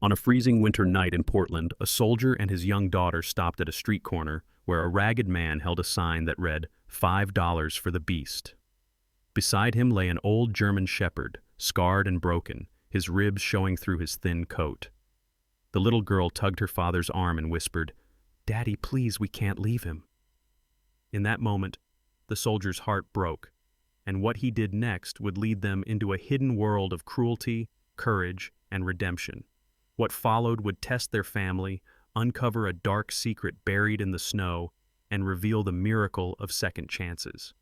On a freezing winter night in Portland, a soldier and his young daughter stopped at a street corner where a ragged man held a sign that read, $5 for the beast. Beside him lay an old German shepherd, scarred and broken, his ribs showing through his thin coat. The little girl tugged her father's arm and whispered, "Daddy, please, we can't leave him." In that moment, the soldier's heart broke, and what he did next would lead them into a hidden world of cruelty, courage, and redemption. What followed would test their family, uncover a dark secret buried in the snow, and reveal the miracle of second chances.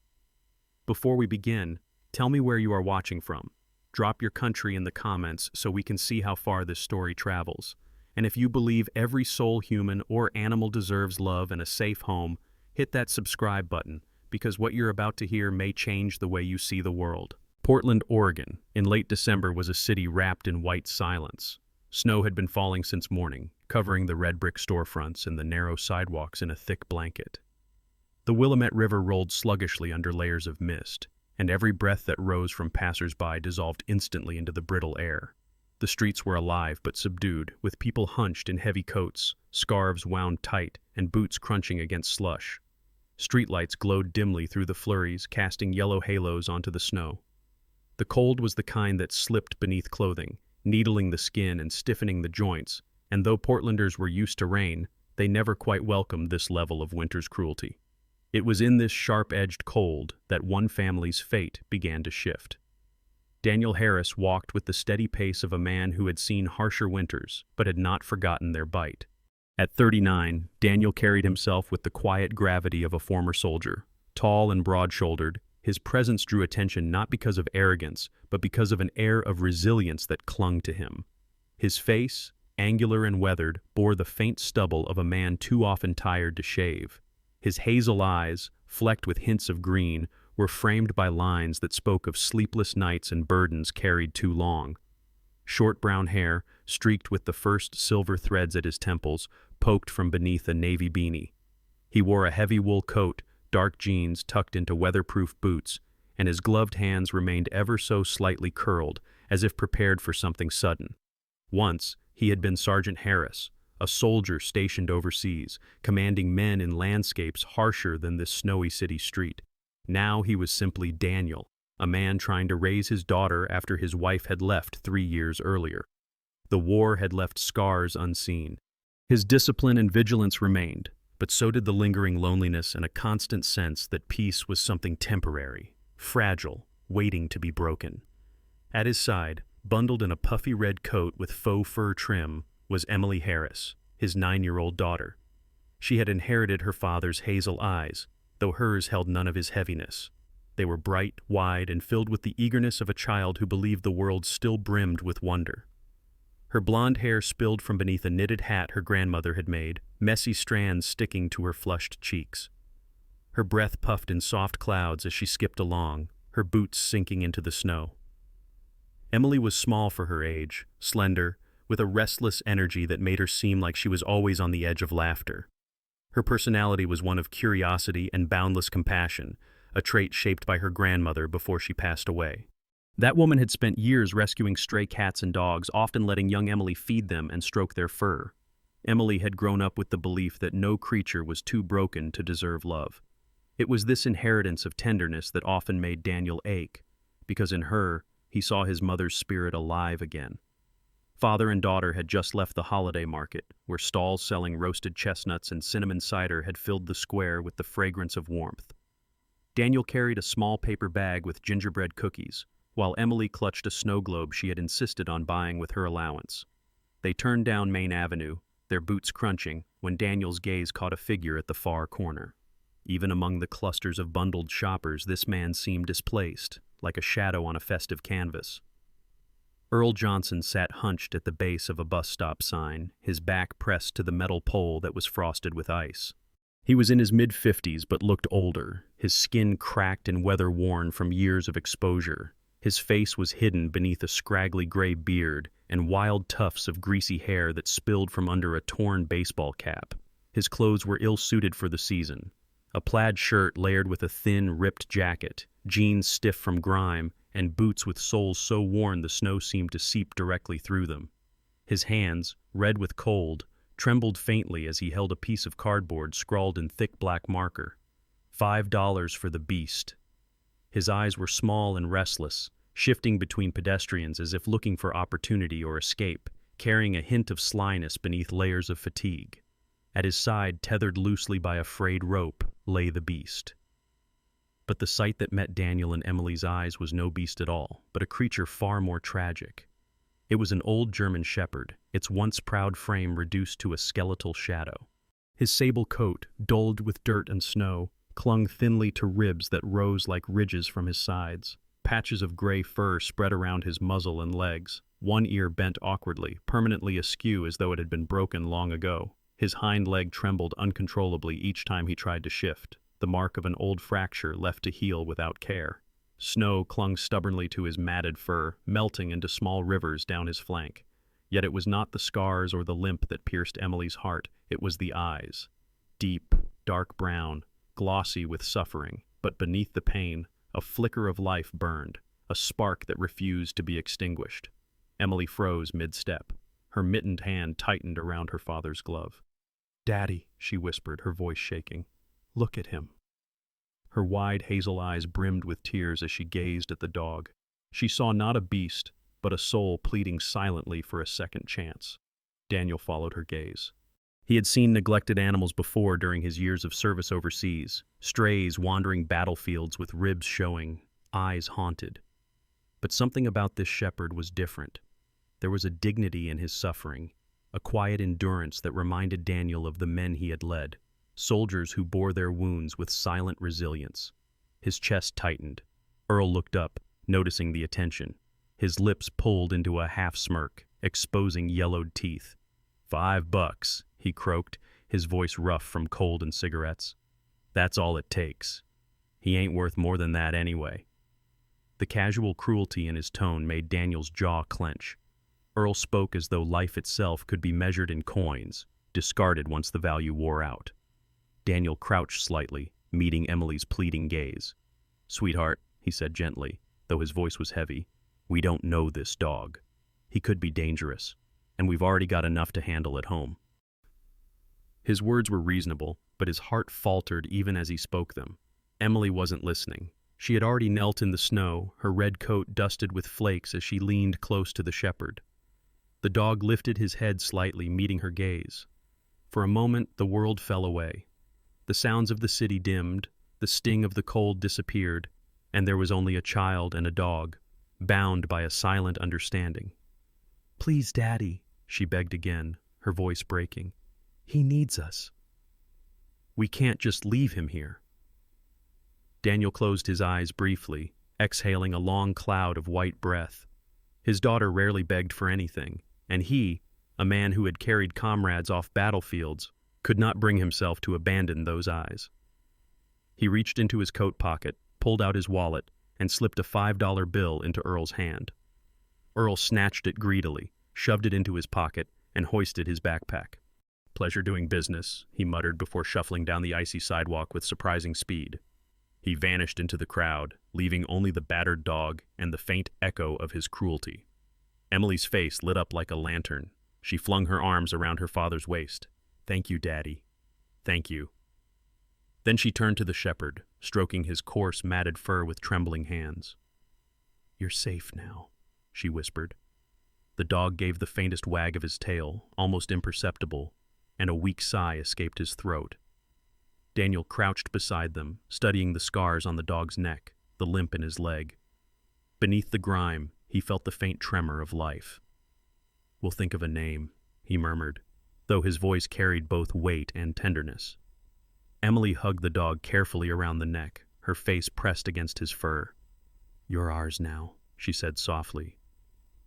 Before we begin, tell me where you are watching from. Drop your country in the comments so we can see how far this story travels. And if you believe every soul, human or animal, deserves love and a safe home, hit that subscribe button, because what you're about to hear may change the way you see the world. Portland, Oregon, in late December, was a city wrapped in white silence. Snow had been falling since morning, covering the red brick storefronts and the narrow sidewalks in a thick blanket. The Willamette River rolled sluggishly under layers of mist, and every breath that rose from passers-by dissolved instantly into the brittle air. The streets were alive but subdued, with people hunched in heavy coats, scarves wound tight, and boots crunching against slush. Streetlights glowed dimly through the flurries, casting yellow halos onto the snow. The cold was the kind that slipped beneath clothing, needling the skin and stiffening the joints, and though Portlanders were used to rain, they never quite welcomed this level of winter's cruelty. It was in this sharp-edged cold that one family's fate began to shift. Daniel Harris walked with the steady pace of a man who had seen harsher winters, but had not forgotten their bite. At 39, Daniel carried himself with the quiet gravity of a former soldier. Tall and broad-shouldered, his presence drew attention not because of arrogance, but because of an air of resilience that clung to him. His face, angular and weathered, bore the faint stubble of a man too often tired to shave. His hazel eyes, flecked with hints of green, were framed by lines that spoke of sleepless nights and burdens carried too long. Short brown hair, streaked with the first silver threads at his temples, poked from beneath a navy beanie. He wore a heavy wool coat, dark jeans tucked into weatherproof boots, and his gloved hands remained ever so slightly curled, as if prepared for something sudden. Once, he had been Sergeant Harris, a soldier stationed overseas, commanding men in landscapes harsher than this snowy city street. Now he was simply Daniel, a man trying to raise his daughter after his wife had left 3 years earlier. The war had left scars unseen. His discipline and vigilance remained, but so did the lingering loneliness and a constant sense that peace was something temporary, fragile, waiting to be broken. At his side, bundled in a puffy red coat with faux fur trim, was Emily Harris, his 9-year-old daughter. She had inherited her father's hazel eyes, though hers held none of his heaviness. They were bright, wide, and filled with the eagerness of a child who believed the world still brimmed with wonder. Her blonde hair spilled from beneath a knitted hat her grandmother had made, messy strands sticking to her flushed cheeks. Her breath puffed in soft clouds as she skipped along, her boots sinking into the snow. Emily was small for her age, slender, with a restless energy that made her seem like she was always on the edge of laughter. Her personality was one of curiosity and boundless compassion, a trait shaped by her grandmother before she passed away. That woman had spent years rescuing stray cats and dogs, often letting young Emily feed them and stroke their fur. Emily had grown up with the belief that no creature was too broken to deserve love. It was this inheritance of tenderness that often made Daniel ache, because in her, he saw his mother's spirit alive again. Father and daughter had just left the holiday market, where stalls selling roasted chestnuts and cinnamon cider had filled the square with the fragrance of warmth. Daniel carried a small paper bag with gingerbread cookies, while Emily clutched a snow globe she had insisted on buying with her allowance. They turned down Main Avenue, their boots crunching, when Daniel's gaze caught a figure at the far corner. Even among the clusters of bundled shoppers, this man seemed displaced, like a shadow on a festive canvas. Earl Johnson sat hunched at the base of a bus stop sign, his back pressed to the metal pole that was frosted with ice. He was in his mid-50s but looked older, his skin cracked and weather-worn from years of exposure. His face was hidden beneath a scraggly gray beard and wild tufts of greasy hair that spilled from under a torn baseball cap. His clothes were ill-suited for the season. A plaid shirt layered with a thin, ripped jacket, jeans stiff from grime, and boots with soles so worn the snow seemed to seep directly through them. His hands, red with cold, trembled faintly as he held a piece of cardboard scrawled in thick black marker. $5 for the beast. His eyes were small and restless, shifting between pedestrians as if looking for opportunity or escape, carrying a hint of slyness beneath layers of fatigue. At his side, tethered loosely by a frayed rope, lay the beast. But the sight that met Daniel and Emily's eyes was no beast at all, but a creature far more tragic. It was an old German shepherd, its once proud frame reduced to a skeletal shadow. His sable coat, dulled with dirt and snow, clung thinly to ribs that rose like ridges from his sides. Patches of gray fur spread around his muzzle and legs. One ear bent awkwardly, permanently askew as though it had been broken long ago. His hind leg trembled uncontrollably each time he tried to shift, the mark of an old fracture left to heal without care. Snow clung stubbornly to his matted fur, melting into small rivers down his flank. Yet it was not the scars or the limp that pierced Emily's heart, it was the eyes. Deep, dark brown, glossy with suffering, but beneath the pain, a flicker of life burned, a spark that refused to be extinguished. Emily froze mid-step. Her mittened hand tightened around her father's glove. "Daddy," she whispered, her voice shaking. "Look at him." Her wide hazel eyes brimmed with tears as she gazed at the dog. She saw not a beast, but a soul pleading silently for a second chance. Daniel followed her gaze. He had seen neglected animals before during his years of service overseas, strays wandering battlefields with ribs showing, eyes haunted. But something about this shepherd was different. There was a dignity in his suffering, a quiet endurance that reminded Daniel of the men he had led, soldiers who bore their wounds with silent resilience. His chest tightened. Earl looked up, noticing the attention. His lips pulled into a half-smirk, exposing yellowed teeth. $5, he croaked, his voice rough from cold and cigarettes. That's all it takes. He ain't worth more than that anyway. The casual cruelty in his tone made Daniel's jaw clench. Earl spoke as though life itself could be measured in coins, discarded once the value wore out. Daniel crouched slightly, meeting Emily's pleading gaze. "Sweetheart," he said gently, though his voice was heavy, "we don't know this dog. He could be dangerous, and we've already got enough to handle at home." His words were reasonable, but his heart faltered even as he spoke them. Emily wasn't listening. She had already knelt in the snow, her red coat dusted with flakes as she leaned close to the shepherd. The dog lifted his head slightly, meeting her gaze. For a moment, the world fell away. The sounds of the city dimmed, the sting of the cold disappeared, and there was only a child and a dog, bound by a silent understanding. "Please, Daddy," she begged again, her voice breaking. "He needs us. We can't just leave him here." Daniel closed his eyes briefly, exhaling a long cloud of white breath. His daughter rarely begged for anything, and he, a man who had carried comrades off battlefields, could not bring himself to abandon those eyes. He reached into his coat pocket, pulled out his wallet, and slipped a $5 bill into Earl's hand. Earl snatched it greedily, shoved it into his pocket, and hoisted his backpack. "Pleasure doing business," he muttered before shuffling down the icy sidewalk with surprising speed. He vanished into the crowd, leaving only the battered dog and the faint echo of his cruelty. Emily's face lit up like a lantern. She flung her arms around her father's waist. "Thank you, Daddy. Thank you." Then she turned to the shepherd, stroking his coarse, matted fur with trembling hands. "You're safe now," she whispered. The dog gave the faintest wag of his tail, almost imperceptible, and a weak sigh escaped his throat. Daniel crouched beside them, studying the scars on the dog's neck, the limp in his leg. Beneath the grime, he felt the faint tremor of life. "We'll think of a name," he murmured, though his voice carried both weight and tenderness. Emily hugged the dog carefully around the neck, her face pressed against his fur. "You're ours now," she said softly.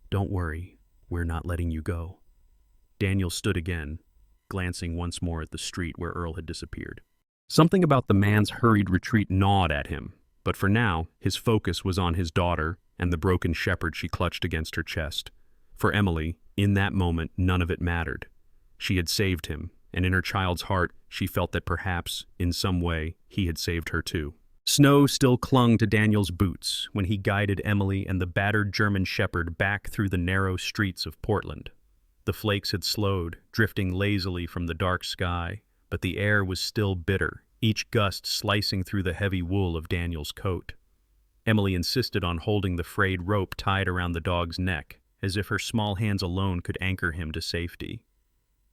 "Don't worry, we're not letting you go." Daniel stood again, glancing once more at the street where Earl had disappeared. Something about the man's hurried retreat gnawed at him, but for now, his focus was on his daughter and the broken shepherd she clutched against her chest. For Emily, in that moment, none of it mattered. She had saved him, and in her child's heart, she felt that perhaps, in some way, he had saved her too. Snow still clung to Daniel's boots when he guided Emily and the battered German shepherd back through the narrow streets of Portland. The flakes had slowed, drifting lazily from the dark sky, but the air was still bitter, each gust slicing through the heavy wool of Daniel's coat. Emily insisted on holding the frayed rope tied around the dog's neck, as if her small hands alone could anchor him to safety.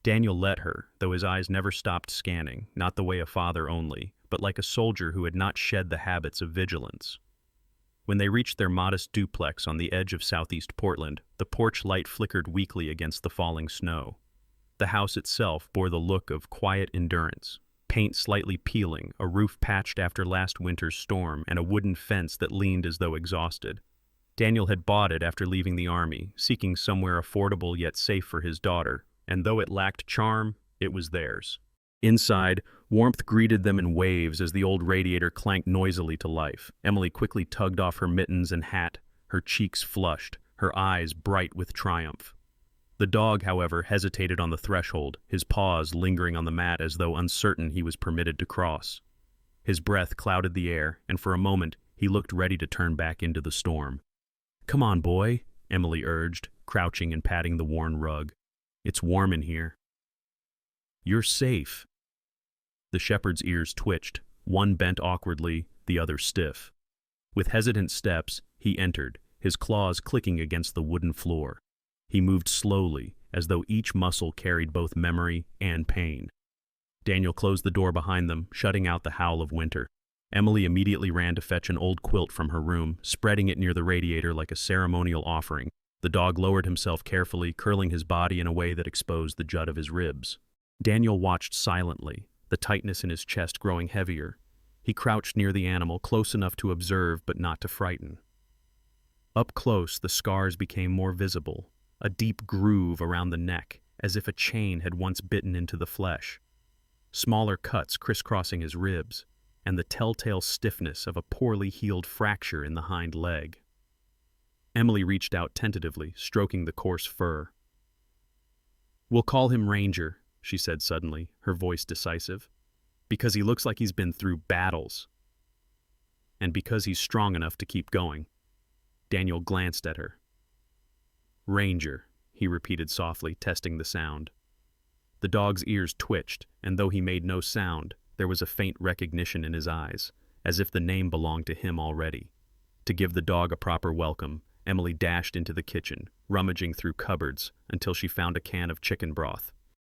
Daniel let her, though his eyes never stopped scanning, not the way a father only, but like a soldier who had not shed the habits of vigilance. When they reached their modest duplex on the edge of southeast Portland, the porch light flickered weakly against the falling snow. The house itself bore the look of quiet endurance, paint slightly peeling, a roof patched after last winter's storm, and a wooden fence that leaned as though exhausted. Daniel had bought it after leaving the army, seeking somewhere affordable yet safe for his daughter, and though it lacked charm, it was theirs. Inside, warmth greeted them in waves as the old radiator clanked noisily to life. Emily quickly tugged off her mittens and hat, her cheeks flushed, her eyes bright with triumph. The dog, however, hesitated on the threshold, his paws lingering on the mat as though uncertain he was permitted to cross. His breath clouded the air, and for a moment he looked ready to turn back into the storm. "Come on, boy," Emily urged, crouching and patting the worn rug. "It's warm in here." "You're safe." The shepherd's ears twitched, one bent awkwardly, the other stiff. With hesitant steps, he entered, his claws clicking against the wooden floor. He moved slowly, as though each muscle carried both memory and pain. Daniel closed the door behind them, shutting out the howl of winter. Emily immediately ran to fetch an old quilt from her room, spreading it near the radiator like a ceremonial offering. The dog lowered himself carefully, curling his body in a way that exposed the jut of his ribs. Daniel watched silently, the tightness in his chest growing heavier. He crouched near the animal, close enough to observe but not to frighten. Up close, the scars became more visible, a deep groove around the neck, as if a chain had once bitten into the flesh. Smaller cuts crisscrossing his ribs, and the telltale stiffness of a poorly healed fracture in the hind leg. Emily reached out tentatively, stroking the coarse fur. "We'll call him Ranger," she said suddenly, her voice decisive, "because he looks like he's been through battles. And because he's strong enough to keep going." Daniel glanced at her. "Ranger," he repeated softly, testing the sound. The dog's ears twitched, and though he made no sound, there was a faint recognition in his eyes, as if the name belonged to him already. To give the dog a proper welcome, Emily dashed into the kitchen, rummaging through cupboards until she found a can of chicken broth.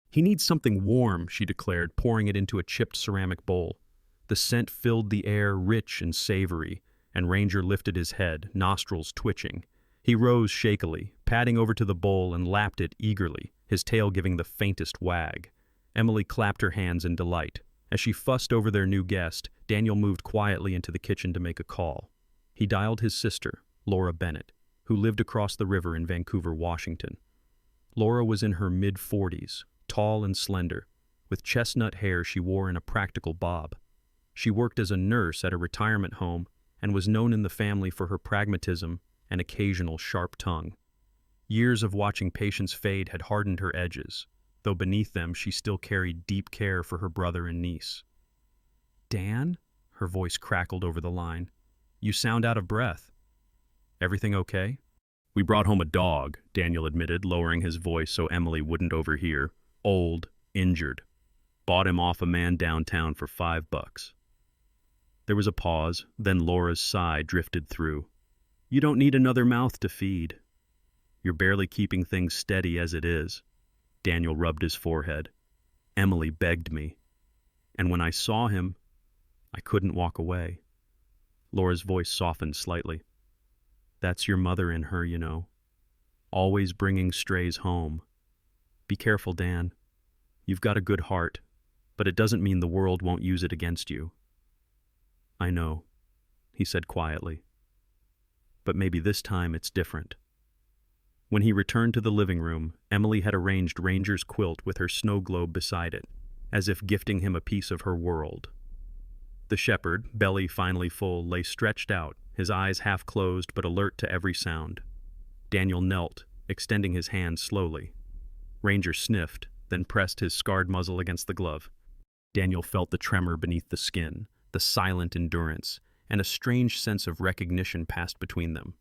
"He needs something warm," she declared, pouring it into a chipped ceramic bowl. The scent filled the air, rich and savory, and Ranger lifted his head, nostrils twitching. He rose shakily, padding over to the bowl and lapped it eagerly, his tail giving the faintest wag. Emily clapped her hands in delight. As she fussed over their new guest, Daniel moved quietly into the kitchen to make a call. He dialed his sister, Laura Bennett, who lived across the river in Vancouver, Washington. Laura was in her mid-40s, tall and slender. With chestnut hair she wore in a practical bob. She worked as a nurse at a retirement home and was known in the family for her pragmatism and occasional sharp tongue. Years of watching patients fade had hardened her edges, though beneath them she still carried deep care for her brother and niece. "Dan?" Her voice crackled over the line. "You sound out of breath. Everything okay?" "We brought home a dog," Daniel admitted, lowering his voice so Emily wouldn't overhear. "Old, injured. Bought him off a man downtown for $5. There was a pause, then Laura's sigh drifted through. "You don't need another mouth to feed. You're barely keeping things steady as it is." Daniel rubbed his forehead. "Emily begged me. And when I saw him, I couldn't walk away." Laura's voice softened slightly. "That's your mother in her, you know. Always bringing strays home. Be careful, Dan. You've got a good heart, but it doesn't mean the world won't use it against you." "I know," he said quietly. "But maybe this time it's different." When he returned to the living room, Emily had arranged Ranger's quilt with her snow globe beside it, as if gifting him a piece of her world. The shepherd, belly finally full, lay stretched out, his eyes half closed but alert to every sound. Daniel knelt, extending his hand slowly. Ranger sniffed, then pressed his scarred muzzle against the glove. Daniel felt the tremor beneath the skin, the silent endurance, and a strange sense of recognition passed between them.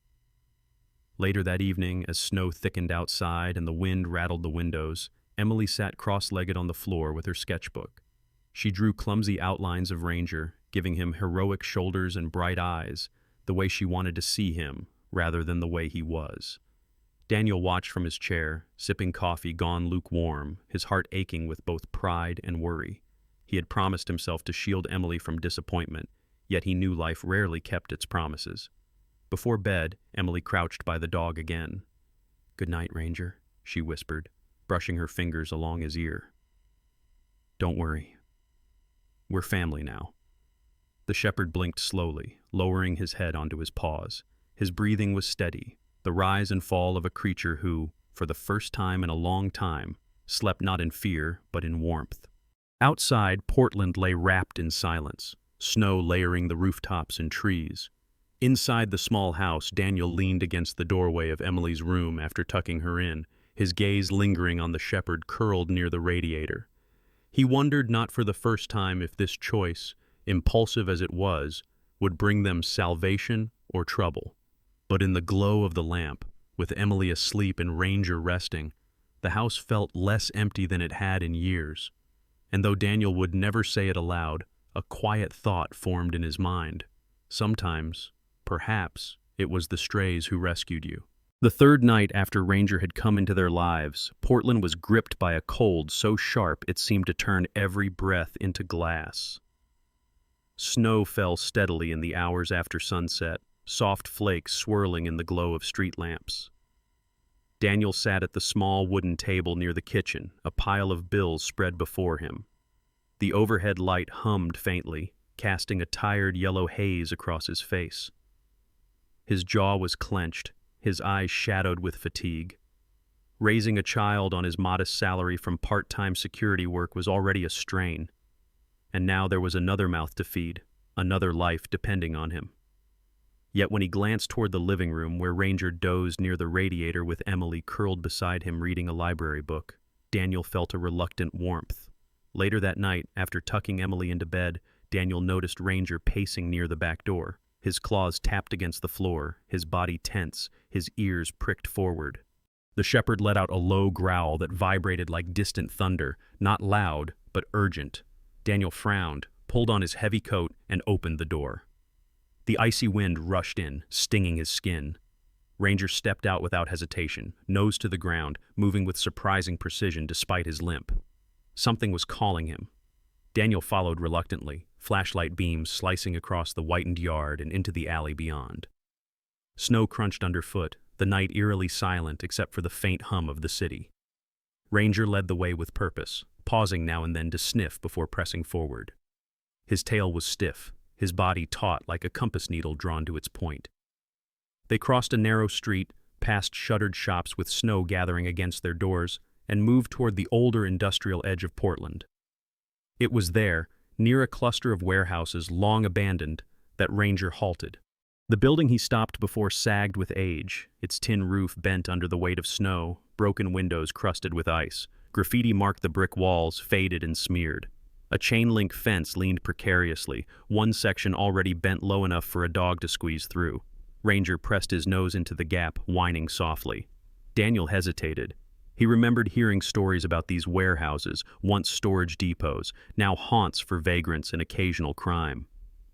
Later that evening, as snow thickened outside and the wind rattled the windows, Emily sat cross-legged on the floor with her sketchbook. She drew clumsy outlines of Ranger, giving him heroic shoulders and bright eyes, the way she wanted to see him, rather than the way he was. Daniel watched from his chair, sipping coffee gone lukewarm, his heart aching with both pride and worry. He had promised himself to shield Emily from disappointment, yet he knew life rarely kept its promises. Before bed, Emily crouched by the dog again. "Good night, Ranger," she whispered, brushing her fingers along his ear. "Don't worry. We're family now." The shepherd blinked slowly, lowering his head onto his paws. His breathing was steady, the rise and fall of a creature who, for the first time in a long time, slept not in fear but in warmth. Outside, Portland lay wrapped in silence, snow layering the rooftops and trees. Inside the small house, Daniel leaned against the doorway of Emily's room after tucking her in, his gaze lingering on the shepherd curled near the radiator. He wondered not for the first time if this choice, impulsive as it was, would bring them salvation or trouble. But in the glow of the lamp, with Emily asleep and Ranger resting, the house felt less empty than it had in years. And though Daniel would never say it aloud, a quiet thought formed in his mind. Sometimes, perhaps, it was the strays who rescued you. The third night after Ranger had come into their lives, Portland was gripped by a cold so sharp it seemed to turn every breath into glass. Snow fell steadily in the hours after sunset, soft flakes swirling in the glow of street lamps. Daniel sat at the small wooden table near the kitchen, a pile of bills spread before him. The overhead light hummed faintly, casting a tired yellow haze across his face. His jaw was clenched, his eyes shadowed with fatigue. Raising a child on his modest salary from part-time security work was already a strain, and now there was another mouth to feed, another life depending on him. Yet when he glanced toward the living room where Ranger dozed near the radiator with Emily curled beside him reading a library book, Daniel felt a reluctant warmth. Later that night, after tucking Emily into bed, Daniel noticed Ranger pacing near the back door. His claws tapped against the floor, his body tense, his ears pricked forward. The shepherd let out a low growl that vibrated like distant thunder, not loud, but urgent. Daniel frowned, pulled on his heavy coat, and opened the door. The icy wind rushed in, stinging his skin. Ranger stepped out without hesitation, nose to the ground, moving with surprising precision despite his limp. Something was calling him. Daniel followed reluctantly, flashlight beams slicing across the whitened yard and into the alley beyond. Snow crunched underfoot, the night eerily silent except for the faint hum of the city. Ranger led the way with purpose, pausing now and then to sniff before pressing forward. His tail was stiff, his body taut like a compass needle drawn to its point. They crossed a narrow street, past shuttered shops with snow gathering against their doors, and moved toward the older industrial edge of Portland. It was there, near a cluster of warehouses long abandoned, that Ranger halted. The building he stopped before sagged with age, its tin roof bent under the weight of snow, broken windows crusted with ice. Graffiti marked the brick walls, faded and smeared. A chain-link fence leaned precariously, one section already bent low enough for a dog to squeeze through. Ranger pressed his nose into the gap, whining softly. Daniel hesitated. He remembered hearing stories about these warehouses, once storage depots, now haunts for vagrants and occasional crime.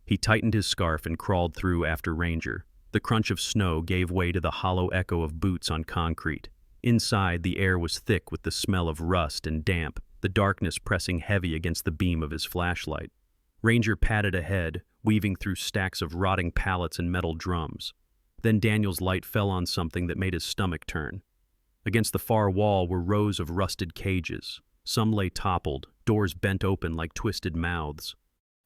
He tightened his scarf and crawled through after Ranger. The crunch of snow gave way to the hollow echo of boots on concrete. Inside, the air was thick with the smell of rust and damp, the darkness pressing heavy against the beam of his flashlight. Ranger padded ahead, weaving through stacks of rotting pallets and metal drums. Then Daniel's light fell on something that made his stomach turn. Against the far wall were rows of rusted cages. Some lay toppled, doors bent open like twisted mouths.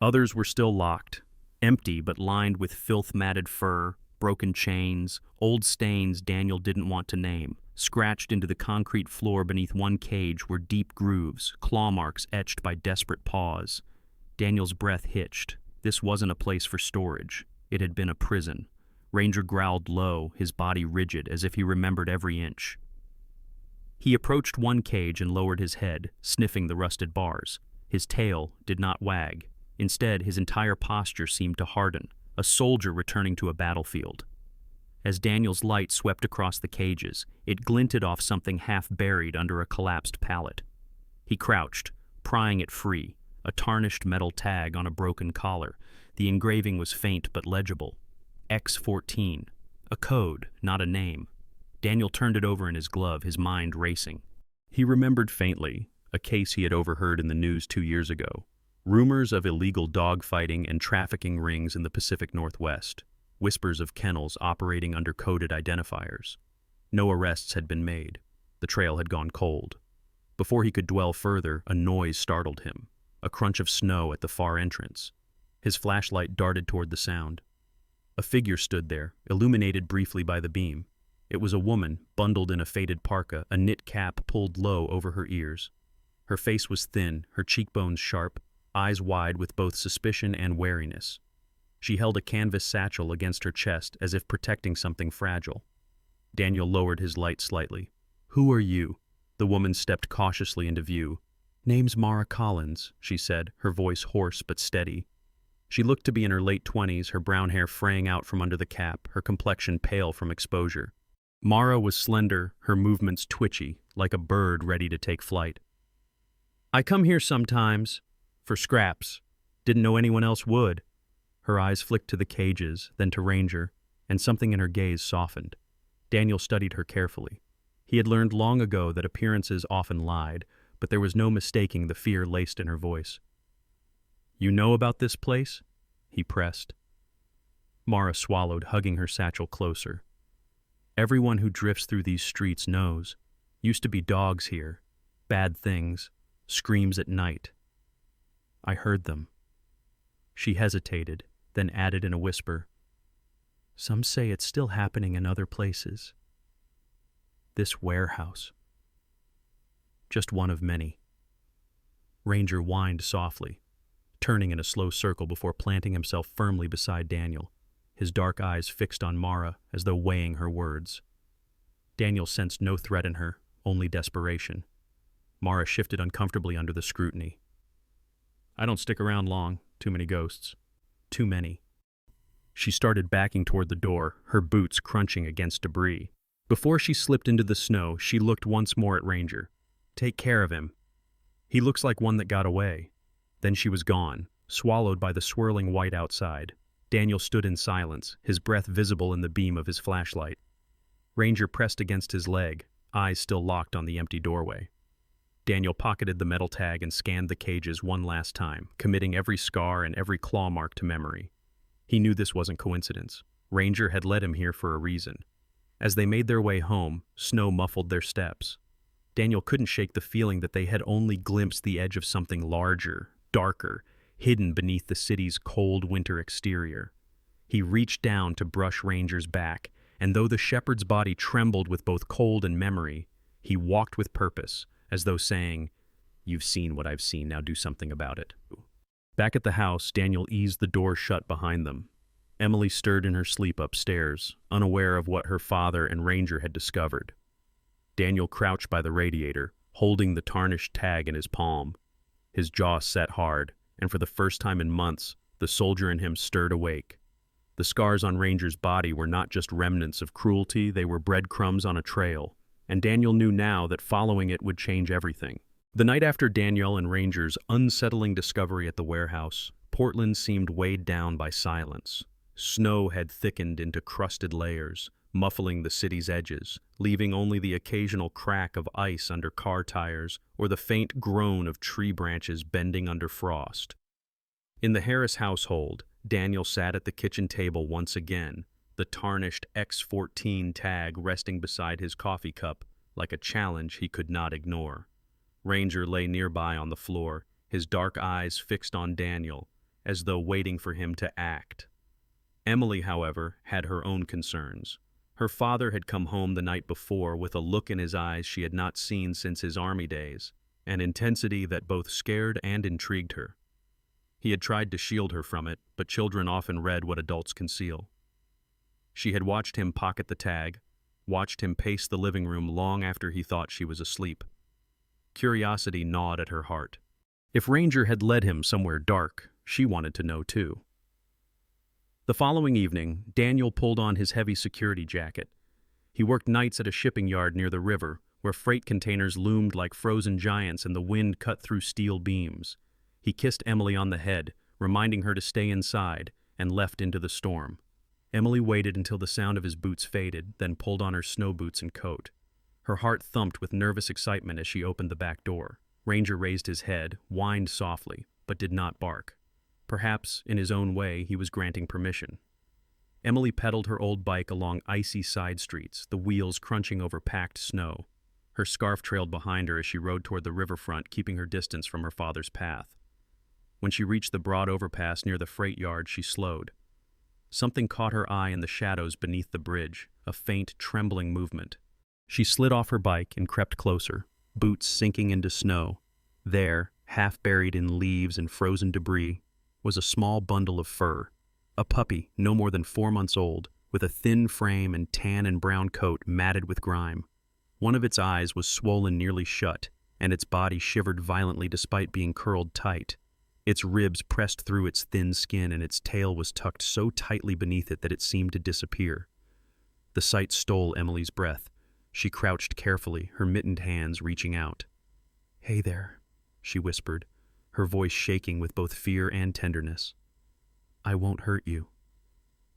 Others were still locked, empty but lined with filth-matted fur, broken chains, old stains Daniel didn't want to name. Scratched into the concrete floor beneath one cage were deep grooves, claw marks etched by desperate paws. Daniel's breath hitched. This wasn't a place for storage. It had been a prison. Ranger growled low, his body rigid, as if he remembered every inch. He approached one cage and lowered his head, sniffing the rusted bars. His tail did not wag. Instead, his entire posture seemed to harden, a soldier returning to a battlefield. As Daniel's light swept across the cages, it glinted off something half buried under a collapsed pallet. He crouched, prying it free, a tarnished metal tag on a broken collar. The engraving was faint but legible. X14. A code, not a name. Daniel turned it over in his glove, his mind racing. He remembered faintly a case he had overheard in the news 2 years ago. Rumors of illegal dogfighting and trafficking rings in the Pacific Northwest. Whispers of kennels operating under coded identifiers. No arrests had been made. The trail had gone cold. Before he could dwell further, a noise startled him. A crunch of snow at the far entrance. His flashlight darted toward the sound. A figure stood there, illuminated briefly by the beam. It was a woman, bundled in a faded parka, a knit cap pulled low over her ears. Her face was thin, her cheekbones sharp, eyes wide with both suspicion and wariness. She held a canvas satchel against her chest as if protecting something fragile. Daniel lowered his light slightly. "Who are you?" The woman stepped cautiously into view. "Name's Mara Collins," she said, her voice hoarse but steady. She looked to be in her late 20s, her brown hair fraying out from under the cap, her complexion pale from exposure. Mara was slender, her movements twitchy, like a bird ready to take flight. "I come here sometimes, for scraps. Didn't know anyone else would." Her eyes flicked to the cages, then to Ranger, and something in her gaze softened. Daniel studied her carefully. He had learned long ago that appearances often lied, but there was no mistaking the fear laced in her voice. "You know about this place?" he pressed. Mara swallowed, hugging her satchel closer. "Everyone who drifts through these streets knows. Used to be dogs here. Bad things. Screams at night. I heard them." She hesitated, then added in a whisper, "Some say it's still happening in other places. This warehouse. Just one of many." Ranger whined softly, turning in a slow circle before planting himself firmly beside Daniel, his dark eyes fixed on Mara as though weighing her words. Daniel sensed no threat in her, only desperation. Mara shifted uncomfortably under the scrutiny. "I don't stick around long. Too many ghosts. Too many." She started backing toward the door, her boots crunching against debris. Before she slipped into the snow, she looked once more at Ranger. "Take care of him. He looks like one that got away." Then she was gone, swallowed by the swirling white outside. Daniel stood in silence, his breath visible in the beam of his flashlight. Ranger pressed against his leg, eyes still locked on the empty doorway. Daniel pocketed the metal tag and scanned the cages one last time, committing every scar and every claw mark to memory. He knew this wasn't coincidence. Ranger had led him here for a reason. As they made their way home, snow muffled their steps. Daniel couldn't shake the feeling that they had only glimpsed the edge of something larger, darker, hidden beneath the city's cold winter exterior. He reached down to brush Ranger's back, and though the shepherd's body trembled with both cold and memory, he walked with purpose, as though saying, "You've seen what I've seen, now do something about it." Back at the house, Daniel eased the door shut behind them. Emily stirred in her sleep upstairs, unaware of what her father and Ranger had discovered. Daniel crouched by the radiator, holding the tarnished tag in his palm. His jaw set hard, and for the first time in months, the soldier in him stirred awake. The scars on Ranger's body were not just remnants of cruelty, they were breadcrumbs on a trail, and Daniel knew now that following it would change everything. The night after Daniel and Ranger's unsettling discovery at the warehouse, Portland seemed weighed down by silence. Snow had thickened into crusted layers, muffling the city's edges, leaving only the occasional crack of ice under car tires or the faint groan of tree branches bending under frost. In the Harris household, Daniel sat at the kitchen table once again, the tarnished X14 tag resting beside his coffee cup like a challenge he could not ignore. Ranger lay nearby on the floor, his dark eyes fixed on Daniel, as though waiting for him to act. Emily, however, had her own concerns. Her father had come home the night before with a look in his eyes she had not seen since his army days, an intensity that both scared and intrigued her. He had tried to shield her from it, but children often read what adults conceal. She had watched him pocket the tag, watched him pace the living room long after he thought she was asleep. Curiosity gnawed at her heart. If Ranger had led him somewhere dark, she wanted to know too. The following evening, Daniel pulled on his heavy security jacket. He worked nights at a shipping yard near the river, where freight containers loomed like frozen giants and the wind cut through steel beams. He kissed Emily on the head, reminding her to stay inside, and left into the storm. Emily waited until the sound of his boots faded, then pulled on her snow boots and coat. Her heart thumped with nervous excitement as she opened the back door. Ranger raised his head, whined softly, but did not bark. Perhaps, in his own way, he was granting permission. Emily pedaled her old bike along icy side streets, the wheels crunching over packed snow. Her scarf trailed behind her as she rode toward the riverfront, keeping her distance from her father's path. When she reached the broad overpass near the freight yard, she slowed. Something caught her eye in the shadows beneath the bridge, a faint, trembling movement. She slid off her bike and crept closer, boots sinking into snow. There, half buried in leaves and frozen debris, was a small bundle of fur. A puppy, no more than 4 months old, with a thin frame and tan and brown coat matted with grime. One of its eyes was swollen nearly shut, and its body shivered violently despite being curled tight. Its ribs pressed through its thin skin, and its tail was tucked so tightly beneath it that it seemed to disappear. The sight stole Emily's breath. She crouched carefully, her mittened hands reaching out. "Hey there," she whispered, her voice shaking with both fear and tenderness. "I won't hurt you."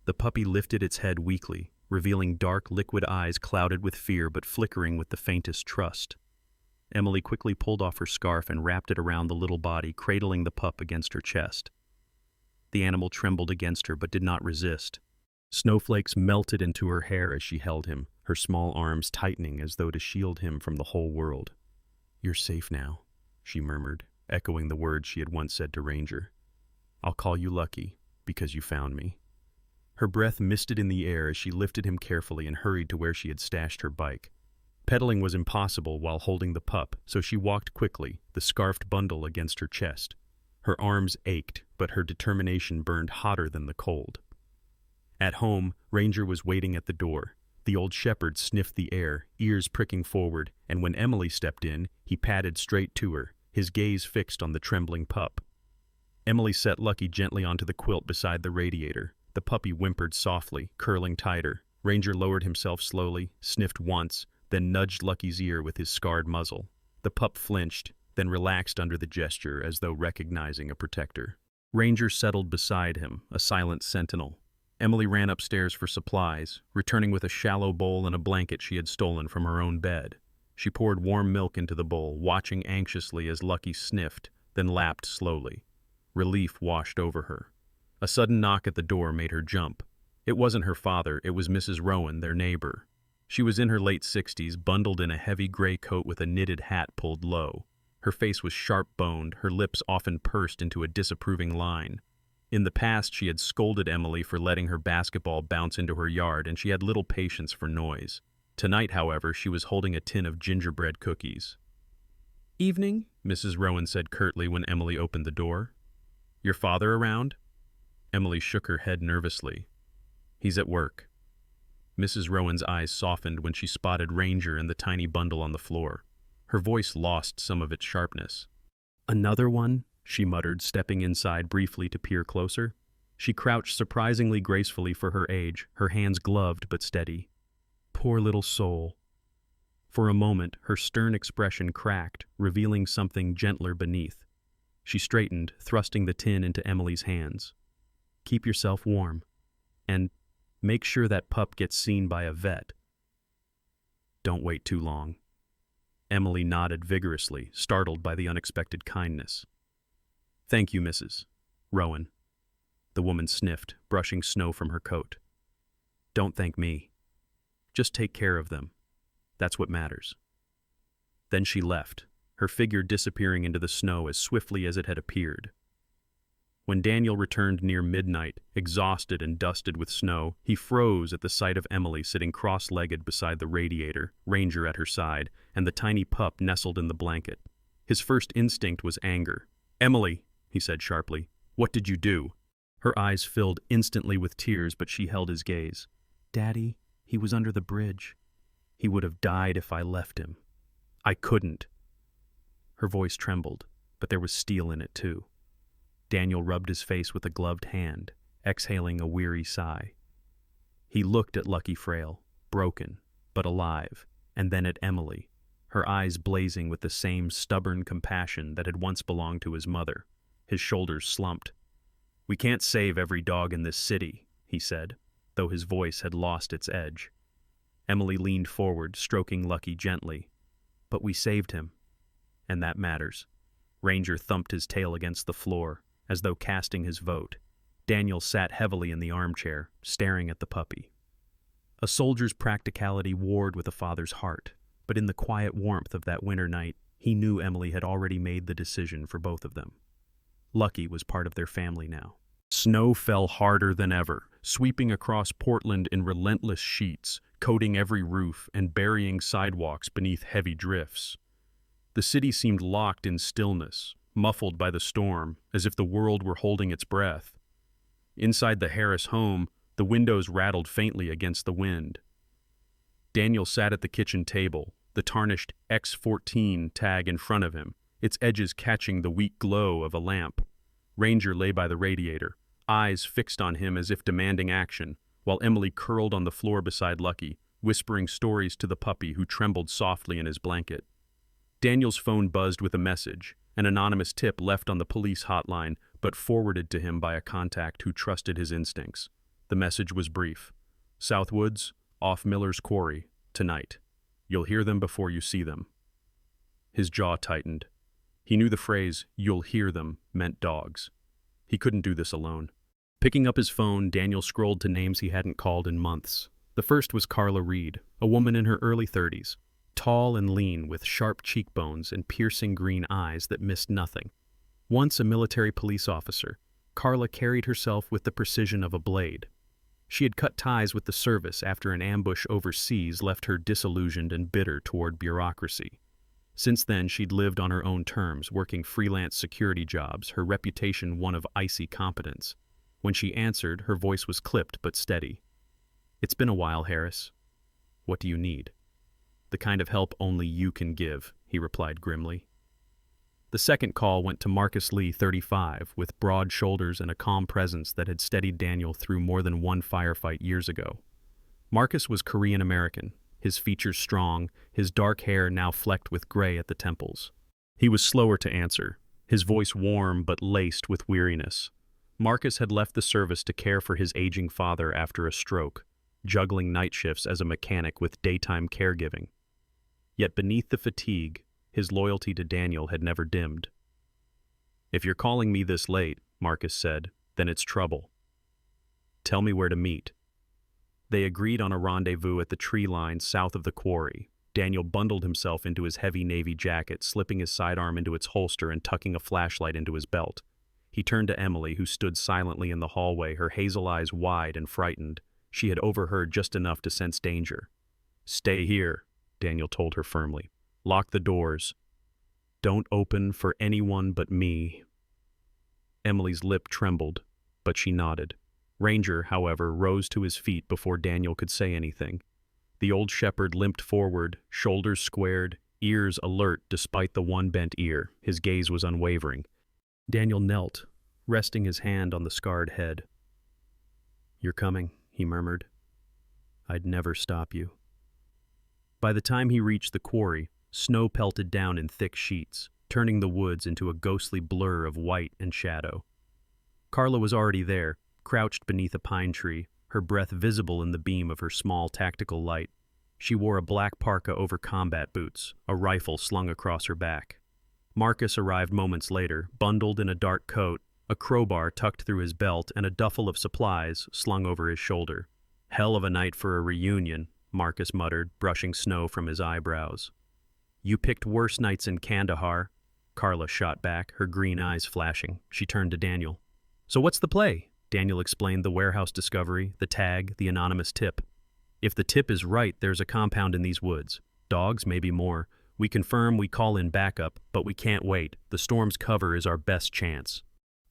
The puppy lifted its head weakly, revealing dark, liquid eyes clouded with fear but flickering with the faintest trust. Emily quickly pulled off her scarf and wrapped it around the little body, cradling the pup against her chest. The animal trembled against her but did not resist. Snowflakes melted into her hair as she held him, her small arms tightening as though to shield him from the whole world. "You're safe now," she murmured, echoing the words she had once said to Ranger. "I'll call you lucky, because you found me." Her breath misted in the air as she lifted him carefully and hurried to where she had stashed her bike. Pedaling was impossible while holding the pup, so she walked quickly, the scarfed bundle against her chest. Her arms ached, but her determination burned hotter than the cold. At home, Ranger was waiting at the door. The old shepherd sniffed the air, ears pricking forward, and when Emily stepped in, he padded straight to her, his gaze fixed on the trembling pup. Emily set Lucky gently onto the quilt beside the radiator. The puppy whimpered softly, curling tighter. Ranger lowered himself slowly, sniffed once, then nudged Lucky's ear with his scarred muzzle. The pup flinched, then relaxed under the gesture as though recognizing a protector. Ranger settled beside him, a silent sentinel. Emily ran upstairs for supplies, returning with a shallow bowl and a blanket she had stolen from her own bed. She poured warm milk into the bowl, watching anxiously as Lucky sniffed, then lapped slowly. Relief washed over her. A sudden knock at the door made her jump. It wasn't her father, it was Mrs. Rowan, their neighbor. She was in her late 60s, bundled in a heavy gray coat with a knitted hat pulled low. Her face was sharp-boned, her lips often pursed into a disapproving line. In the past, she had scolded Emily for letting her basketball bounce into her yard, and she had little patience for noise. Tonight, however, she was holding a tin of gingerbread cookies. "Evening," Mrs. Rowan said curtly when Emily opened the door. "Your father around?" Emily shook her head nervously. "He's at work." Mrs. Rowan's eyes softened when she spotted Ranger and the tiny bundle on the floor. Her voice lost some of its sharpness. "Another one?" she muttered, stepping inside briefly to peer closer. She crouched surprisingly gracefully for her age, her hands gloved but steady. Poor little soul. For a moment, her stern expression cracked, revealing something gentler beneath. She straightened, thrusting the tin into Emily's hands. "Keep yourself warm. And make sure that pup gets seen by a vet. Don't wait too long." Emily nodded vigorously, startled by the unexpected kindness. "Thank you, Mrs. Rowan." The woman sniffed, brushing snow from her coat. "Don't thank me. Just take care of them. That's what matters." Then she left, her figure disappearing into the snow as swiftly as it had appeared. When Daniel returned near midnight, exhausted and dusted with snow, he froze at the sight of Emily sitting cross-legged beside the radiator, Ranger at her side, and the tiny pup nestled in the blanket. His first instinct was anger. "Emily," he said sharply, "what did you do?" Her eyes filled instantly with tears, but she held his gaze. "Daddy, he was under the bridge. He would have died if I left him. I couldn't." Her voice trembled, but there was steel in it too. Daniel rubbed his face with a gloved hand. exhaling a weary sigh. He looked at Lucky Frail, broken, but alive, and then at Emily, her eyes blazing with the same stubborn compassion that had once belonged to his mother. His shoulders slumped. "We can't save every dog in this city," he said, though his voice had lost its edge. Emily leaned forward, stroking Lucky gently. "But we saved him, and that matters." Ranger thumped his tail against the floor, as though casting his vote. Daniel sat heavily in the armchair, staring at the puppy. A soldier's practicality warred with a father's heart, but in the quiet warmth of that winter night, he knew Emily had already made the decision for both of them. Lucky was part of their family now. Snow fell harder than ever, sweeping across Portland in relentless sheets, coating every roof and burying sidewalks beneath heavy drifts. The city seemed locked in stillness, muffled by the storm, as if the world were holding its breath. Inside the Harris home, the windows rattled faintly against the wind. Daniel sat at the kitchen table, the tarnished X14 tag in front of him, its edges catching the weak glow of a lamp. Ranger lay by the radiator, eyes fixed on him as if demanding action, while Emily curled on the floor beside Lucky, whispering stories to the puppy who trembled softly in his blanket. Daniel's phone buzzed with a message, an anonymous tip left on the police hotline, but forwarded to him by a contact who trusted his instincts. The message was brief. "Southwoods, off Miller's Quarry, tonight. You'll hear them before you see them." His jaw tightened. He knew the phrase, "you'll hear them," meant dogs. He couldn't do this alone. Picking up his phone, Daniel scrolled to names he hadn't called in months. The first was Carla Reed, a woman in her early 30s, tall and lean with sharp cheekbones and piercing green eyes that missed nothing. Once a military police officer, Carla carried herself with the precision of a blade. She had cut ties with the service after an ambush overseas left her disillusioned and bitter toward bureaucracy. Since then, she'd lived on her own terms, working freelance security jobs, her reputation one of icy competence. When she answered, her voice was clipped but steady. "It's been a while, Harris. What do you need?" "The kind of help only you can give," he replied grimly. The second call went to Marcus Lee, 35, with broad shoulders and a calm presence that had steadied Daniel through more than one firefight years ago. Marcus was Korean-American, his features strong, his dark hair now flecked with gray at the temples. He was slower to answer, his voice warm but laced with weariness. Marcus had left the service to care for his aging father after a stroke, juggling night shifts as a mechanic with daytime caregiving. Yet beneath the fatigue, his loyalty to Daniel had never dimmed. "If you're calling me this late," Marcus said, "then it's trouble. Tell me where to meet." They agreed on a rendezvous at the tree line south of the quarry. Daniel bundled himself into his heavy navy jacket, slipping his sidearm into its holster and tucking a flashlight into his belt. He turned to Emily, who stood silently in the hallway, her hazel eyes wide and frightened. She had overheard just enough to sense danger. "Stay here," Daniel told her firmly. "Lock the doors. Don't open for anyone but me." Emily's lip trembled, but she nodded. Ranger, however, rose to his feet before Daniel could say anything. The old shepherd limped forward, shoulders squared, ears alert despite the one bent ear. His gaze was unwavering. Daniel knelt, resting his hand on the scarred head. "You're coming," he murmured. "I'd never stop you." By the time he reached the quarry, snow pelted down in thick sheets, turning the woods into a ghostly blur of white and shadow. Carla was already there, crouched beneath a pine tree, her breath visible in the beam of her small tactical light. She wore a black parka over combat boots, a rifle slung across her back. Marcus arrived moments later, bundled in a dark coat, a crowbar tucked through his belt, and a duffel of supplies slung over his shoulder. "Hell of a night for a reunion," Marcus muttered, brushing snow from his eyebrows. "You picked worse nights in Kandahar," Carla shot back, her green eyes flashing. She turned to Daniel. "So what's the play?" Daniel explained the warehouse discovery, the tag, the anonymous tip. "If the tip is right, there's a compound in these woods. Dogs, maybe more. We confirm, we call in backup, but we can't wait. The storm's cover is our best chance."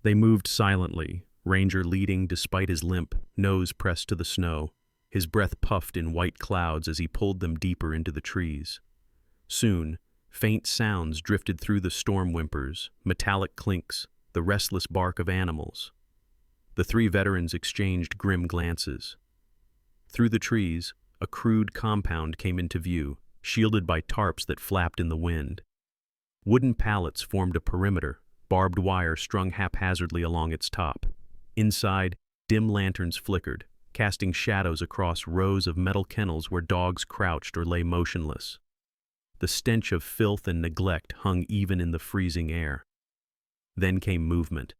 They moved silently, Ranger leading despite his limp, nose pressed to the snow. His breath puffed in white clouds as he pulled them deeper into the trees. Soon, faint sounds drifted through the storm whimpers, metallic clinks, the restless bark of animals. The three veterans exchanged grim glances. Through the trees, a crude compound came into view, shielded by tarps that flapped in the wind. Wooden pallets formed a perimeter, barbed wire strung haphazardly along its top. Inside, dim lanterns flickered, casting shadows across rows of metal kennels where dogs crouched or lay motionless. The stench of filth and neglect hung even in the freezing air. Then came movement.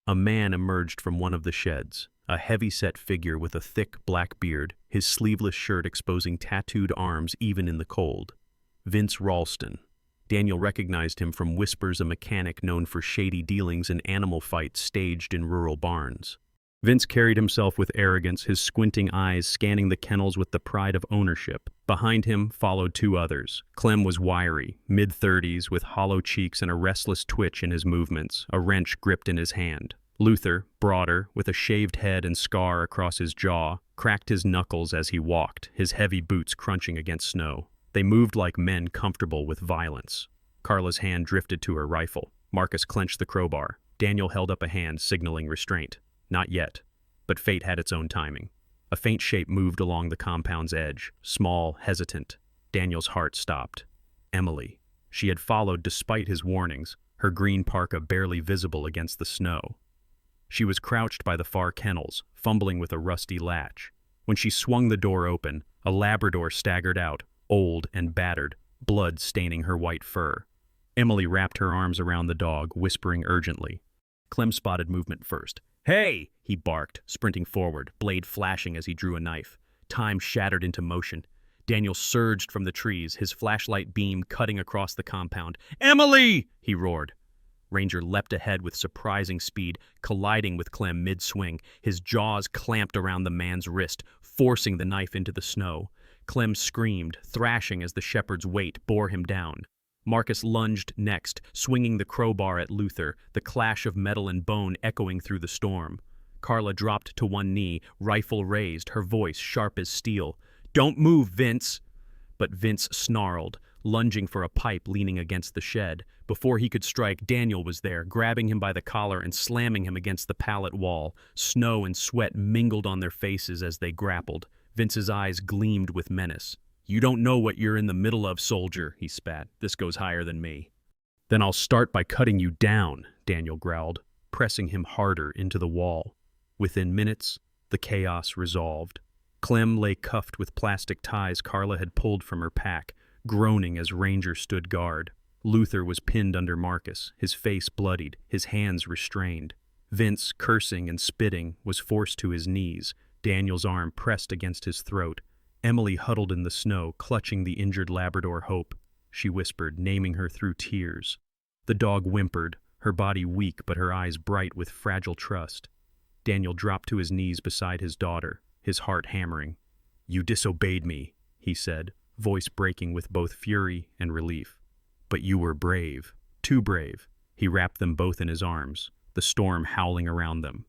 A man emerged from one of the sheds, a heavy-set figure with a thick black beard, his sleeveless shirt exposing tattooed arms even in the cold. Vince Ralston. Daniel recognized him from Whispers, a mechanic known for shady dealings and animal fights staged in rural barns. Vince carried himself with arrogance, his squinting eyes scanning the kennels with the pride of ownership. Behind him followed two others. Clem was wiry, mid-30s, with hollow cheeks and a restless twitch in his movements, a wrench gripped in his hand. Luther, broader, with a shaved head and scar across his jaw, cracked his knuckles as he walked, his heavy boots crunching against snow. They moved like men comfortable with violence. Carla's hand drifted to her rifle. Marcus clenched the crowbar. Daniel held up a hand, signaling restraint. Not yet, but fate had its own timing. A faint shape moved along the compound's edge, small, hesitant. Daniel's heart stopped. Emily. She had followed despite his warnings, her green parka barely visible against the snow. She was crouched by the far kennels, fumbling with a rusty latch. When she swung the door open, a Labrador staggered out, old and battered, blood staining her white fur. Emily wrapped her arms around the dog, whispering urgently. Clem spotted movement first. "Hey!" he barked, sprinting forward, blade flashing as he drew a knife. Time shattered into motion. Daniel surged from the trees, his flashlight beam cutting across the compound. "Emily!" he roared. Ranger leapt ahead with surprising speed, colliding with Clem mid-swing, his jaws clamped around the man's wrist, forcing the knife into the snow. Clem screamed, thrashing as the shepherd's weight bore him down. Marcus lunged next, swinging the crowbar at Luther, the clash of metal and bone echoing through the storm. Carla dropped to one knee, rifle raised, her voice sharp as steel. "Don't move, Vince!" But Vince snarled, lunging for a pipe leaning against the shed. Before he could strike, Daniel was there, grabbing him by the collar and slamming him against the pallet wall. Snow and sweat mingled on their faces as they grappled. Vince's eyes gleamed with menace. "You don't know what you're in the middle of, soldier," he spat. "This goes higher than me." "Then I'll start by cutting you down," Daniel growled, pressing him harder into the wall. Within minutes, the chaos resolved. Clem lay cuffed with plastic ties Carla had pulled from her pack, groaning as Ranger stood guard. Luther was pinned under Marcus, his face bloodied, his hands restrained. Vince, cursing and spitting, was forced to his knees, Daniel's arm pressed against his throat. Emily huddled in the snow, clutching the injured Labrador Hope. She whispered, naming her through tears. The dog whimpered, her body weak but her eyes bright with fragile trust. Daniel dropped to his knees beside his daughter, his heart hammering. "You disobeyed me," he said, voice breaking with both fury and relief. "But you were brave, too brave." He wrapped them both in his arms, the storm howling around them.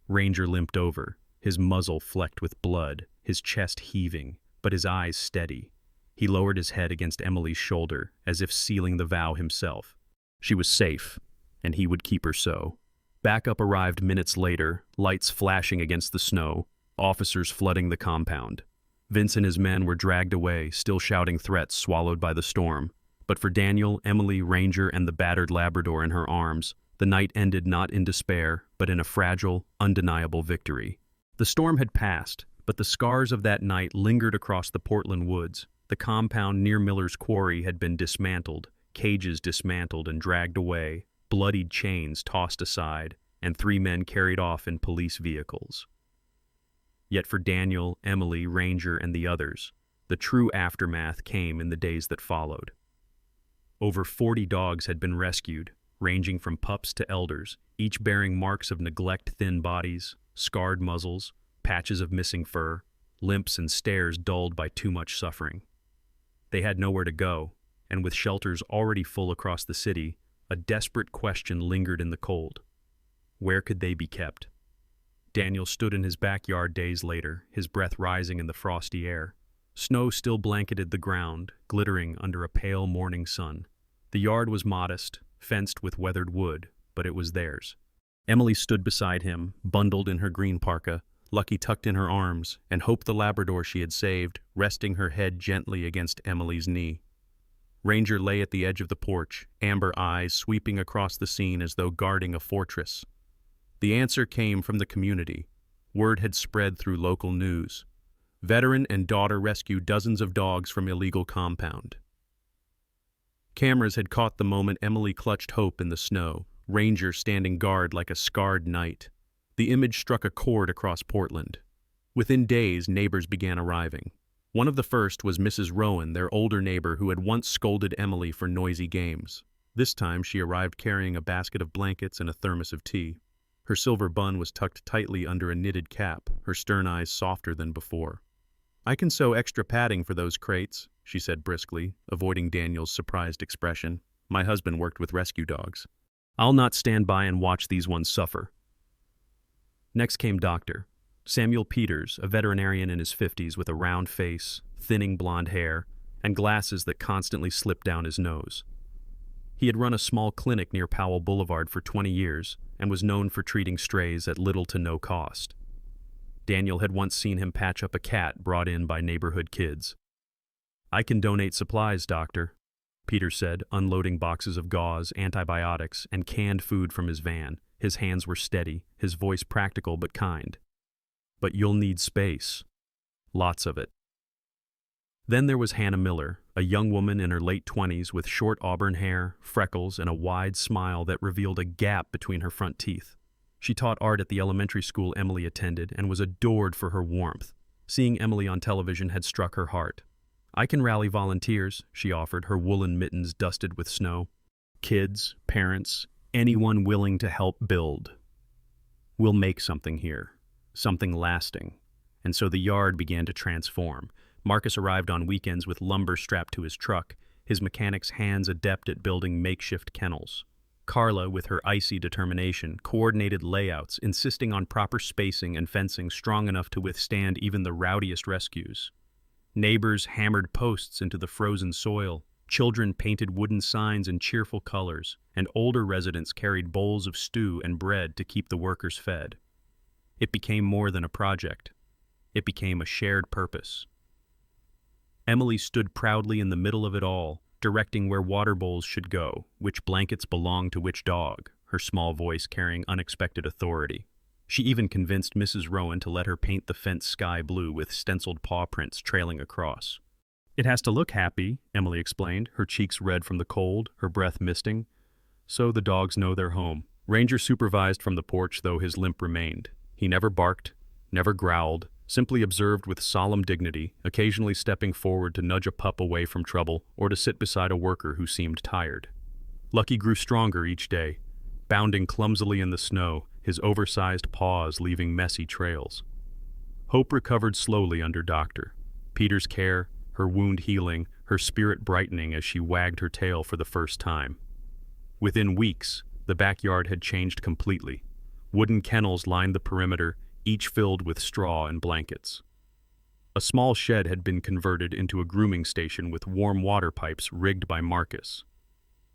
Ranger limped over, his muzzle flecked with blood, his chest heaving, but his eyes steady. He lowered his head against Emily's shoulder, as if sealing the vow himself. She was safe, and he would keep her so. Backup arrived minutes later, lights flashing against the snow, officers flooding the compound. Vince and his men were dragged away, still shouting threats swallowed by the storm. But for Daniel, Emily, Ranger, and the battered Labrador in her arms, the night ended not in despair, but in a fragile, undeniable victory. The storm had passed, but the scars of that night lingered across the Portland woods. The compound near Miller's Quarry had been dismantled, cages dismantled and dragged away, bloodied chains tossed aside, and 3 men carried off in police vehicles. Yet for Daniel, Emily, Ranger, and the others, the true aftermath came in the days that followed. Over 40 dogs had been rescued, ranging from pups to elders, each bearing marks of neglect-thin bodies, scarred muzzles, patches of missing fur, limps and stares dulled by too much suffering. They had nowhere to go, and with shelters already full across the city, a desperate question lingered in the cold. Where could they be kept? Daniel stood in his backyard days later, his breath rising in the frosty air. Snow still blanketed the ground, glittering under a pale morning sun. The yard was modest, fenced with weathered wood, but it was theirs. Emily stood beside him, bundled in her green parka, Lucky tucked in her arms, and Hope the Labrador she had saved, resting her head gently against Emily's knee. Ranger lay at the edge of the porch, amber eyes sweeping across the scene as though guarding a fortress. The answer came from the community. Word had spread through local news. Veteran and daughter rescued dozens of dogs from illegal compound. Cameras had caught the moment Emily clutched Hope in the snow, Ranger standing guard like a scarred knight. The image struck a chord across Portland. Within days, neighbors began arriving. One of the first was Mrs. Rowan, their older neighbor who had once scolded Emily for noisy games. This time she arrived carrying a basket of blankets and a thermos of tea. Her silver bun was tucked tightly under a knitted cap, her stern eyes softer than before. "I can sew extra padding for those crates," she said briskly, avoiding Daniel's surprised expression. "My husband worked with rescue dogs. I'll not stand by and watch these ones suffer." Next came Dr. Samuel Peters, a veterinarian in his 50s with a round face, thinning blonde hair, and glasses that constantly slipped down his nose. He had run a small clinic near Powell Boulevard for 20 years and was known for treating strays at little to no cost. Daniel had once seen him patch up a cat brought in by neighborhood kids. "I can donate supplies, doctor," Peter said, unloading boxes of gauze, antibiotics, and canned food from his van. His hands were steady, his voice practical but kind. "But you'll need space. Lots of it." Then there was Hannah Miller, a young woman in her late 20s with short auburn hair, freckles, and a wide smile that revealed a gap between her front teeth. She taught art at the elementary school Emily attended and was adored for her warmth. Seeing Emily on television had struck her heart. "I can rally volunteers," she offered, her woolen mittens dusted with snow. "Kids, parents, anyone willing to help build. We'll make something here, something lasting." And so the yard began to transform. Marcus arrived on weekends with lumber strapped to his truck, his mechanic's hands adept at building makeshift kennels. Carla, with her icy determination, coordinated layouts, insisting on proper spacing and fencing strong enough to withstand even the rowdiest rescues. Neighbors hammered posts into the frozen soil. Children painted wooden signs in cheerful colors, and older residents carried bowls of stew and bread to keep the workers fed. It became more than a project. It became a shared purpose. Emily stood proudly in the middle of it all, directing where water bowls should go, which blankets belonged to which dog, her small voice carrying unexpected authority. She even convinced Mrs. Rowan to let her paint the fence sky blue with stenciled paw prints trailing across. "It has to look happy," Emily explained, her cheeks red from the cold, her breath misting. "So the dogs know they're home." Ranger supervised from the porch, though his limp remained. He never barked, never growled, simply observed with solemn dignity, occasionally stepping forward to nudge a pup away from trouble or to sit beside a worker who seemed tired. Lucky grew stronger each day, bounding clumsily in the snow, his oversized paws leaving messy trails. Hope recovered slowly under Dr. Peter's care, her wound healing, her spirit brightening as she wagged her tail for the first time. Within weeks, the backyard had changed completely. Wooden kennels lined the perimeter, each filled with straw and blankets. A small shed had been converted into a grooming station with warm water pipes rigged by Marcus.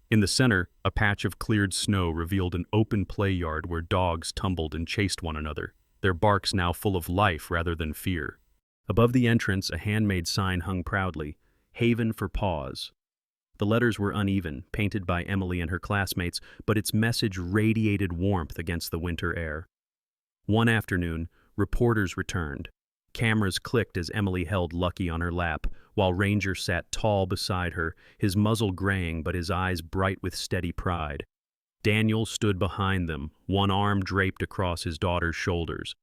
In the center, a patch of cleared snow revealed an open play yard where dogs tumbled and chased one another, their barks now full of life rather than fear. Above the entrance, a handmade sign hung proudly, "Haven for Paws." The letters were uneven, painted by Emily and her classmates, but its message radiated warmth against the winter air. One afternoon, reporters returned. Cameras clicked as Emily held Lucky on her lap, while Ranger sat tall beside her, his muzzle graying but his eyes bright with steady pride. Daniel stood behind them, one arm draped across his daughter's shoulders.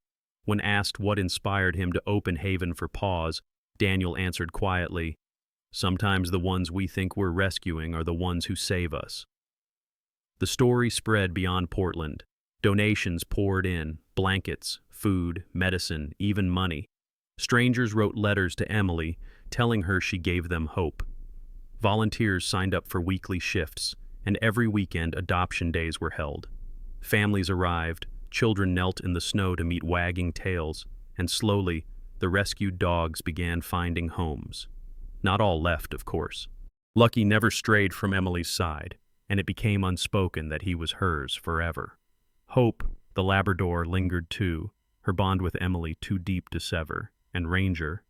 When asked what inspired him to open Haven for Paws, Daniel answered quietly, "Sometimes the ones we think we're rescuing are the ones who save us." The story spread beyond Portland. Donations poured in, blankets, food, medicine, even money. Strangers wrote letters to Emily, telling her she gave them hope. Volunteers signed up for weekly shifts, and every weekend adoption days were held. Families arrived, children knelt in the snow to meet wagging tails, and slowly, the rescued dogs began finding homes. Not all left, of course. Lucky never strayed from Emily's side, and it became unspoken that he was hers forever. Hope, the Labrador, lingered too, her bond with Emily too deep to sever. And Ranger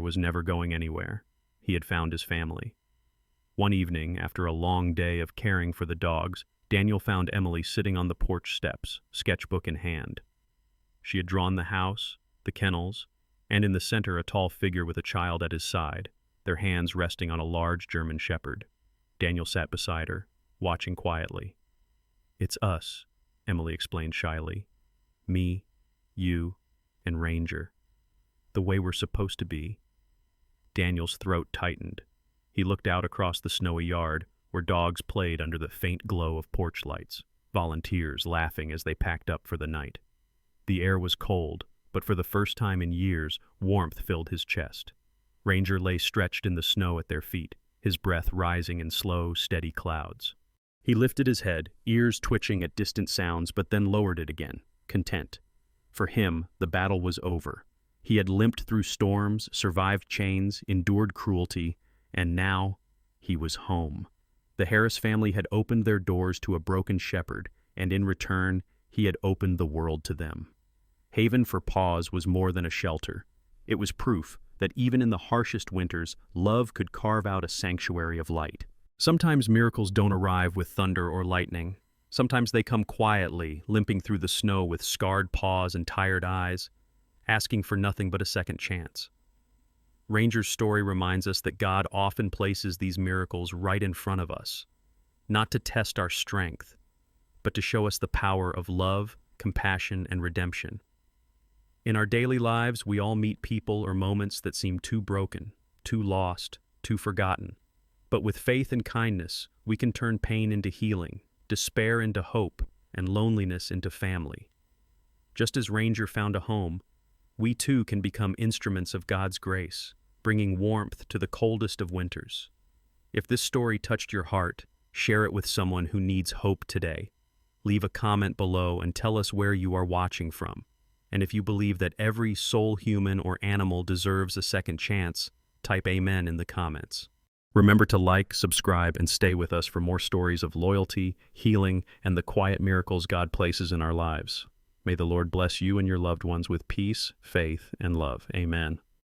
was never going anywhere. He had found his family. One evening, after a long day of caring for the dogs, Daniel found Emily sitting on the porch steps, sketchbook in hand. She had drawn the house, the kennels, and in the center a tall figure with a child at his side, their hands resting on a large German shepherd. Daniel sat beside her, watching quietly. "It's us," Emily explained shyly. "Me, you, and Ranger. The way we're supposed to be." Daniel's throat tightened. He looked out across the snowy yard, where dogs played under the faint glow of porch lights, volunteers laughing as they packed up for the night. The air was cold, but for the first time in years, warmth filled his chest. Ranger lay stretched in the snow at their feet, his breath rising in slow, steady clouds. He lifted his head, ears twitching at distant sounds, but then lowered it again, content. For him, the battle was over. He had limped through storms, survived chains, endured cruelty, and now he was home. The Harris family had opened their doors to a broken shepherd, and in return, he had opened the world to them. Haven for Paws was more than a shelter. It was proof that even in the harshest winters, love could carve out a sanctuary of light. Sometimes miracles don't arrive with thunder or lightning. Sometimes they come quietly, limping through the snow with scarred paws and tired eyes, asking for nothing but a second chance. Ranger's story reminds us that God often places these miracles right in front of us, not to test our strength, but to show us the power of love, compassion, and redemption. In our daily lives, we all meet people or moments that seem too broken, too lost, too forgotten. But with faith and kindness, we can turn pain into healing, despair into hope, and loneliness into family. Just as Ranger found a home, we too can become instruments of God's grace, bringing warmth to the coldest of winters. If this story touched your heart, share it with someone who needs hope today. Leave a comment below and tell us where you are watching from. And if you believe that every soul, human, or animal deserves a second chance, type Amen in the comments. Remember to like, subscribe, and stay with us for more stories of loyalty, healing, and the quiet miracles God places in our lives. May the Lord bless you and your loved ones with peace, faith, and love. Amen.